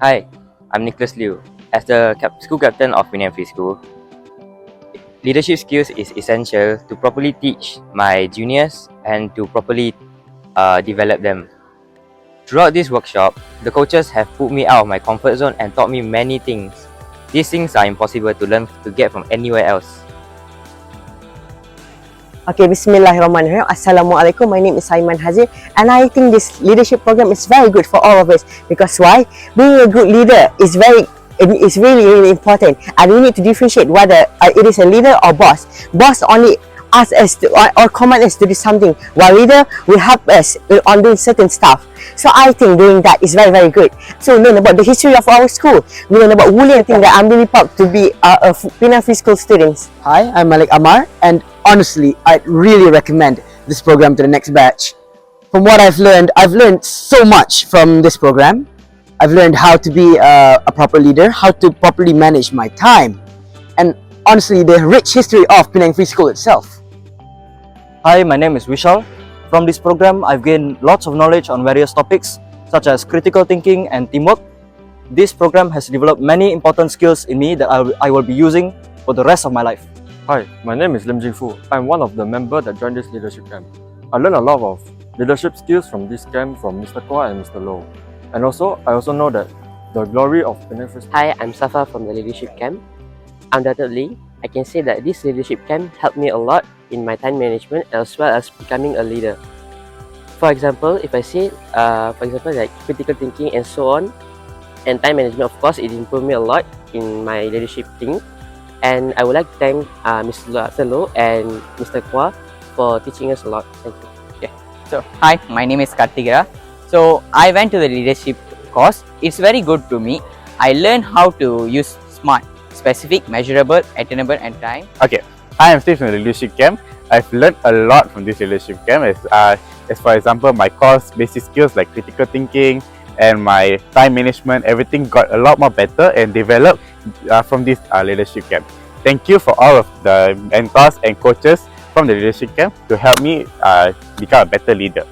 Hi, I'm Nicholas Liu. As the school captain of Penang Free School, leadership skills is essential to properly teach my juniors and to properly develop them. Throughout this workshop, the coaches have put me out of my comfort zone and taught me many things. These things are impossible to learn to get from anywhere else. Okay, Bismillahirrahmanirrahim. Assalamualaikum. My name is Saiman Hazir, and I think this leadership program is very good for all of us. Because why? Being a good leader is really important, and we need to differentiate whether it is a leader or boss. Boss only ask us to, or command us to do something, while leader will help us on doing certain stuff. So I think doing that is very good. So we learn about the history of our school. We learn about Wuli. I think that I'm really proud to be a Penang Free School student. Hi, I'm Malik Amar, and honestly, I'd really recommend this program to the next batch. From what I've learned so much from this program. I've learned how to be a proper leader, how to properly manage my time, and honestly, the rich history of Penang Free School itself. Hi, my name is Vishal. From this program, I've gained lots of knowledge on various topics such as critical thinking and teamwork. This program has developed many important skills in me that I will be using for the rest of my life. Hi, my name is Lim Jing Fu. I'm one of the members that joined this leadership camp. I learned a lot of leadership skills from this camp from Mr. Kwa and Mr. Low. And I also know that the glory of Penang Free School. Hi, I'm Safa from the leadership camp. Undoubtedly, I can say that this leadership camp helped me a lot in my time management as well as becoming a leader. For example, if I say, like critical thinking and so on, and time management, of course, it improved me a lot in my leadership thing. And I would like to thank Mr. Low and Mr. Kwa for teaching us a lot. Thank you. So, hi, my name is Kartigira. So, I went to the leadership course. It's very good to me. I learned how to use SMART: specific, measurable, attainable, and time. Okay, I am Steve from the leadership camp. I've learned a lot from this leadership camp. As for example, my course basic skills like critical thinking and my time management, everything got a lot more better and developed from this leadership camp. Thank you for all of the mentors and coaches from the leadership camp to help me become a better leader.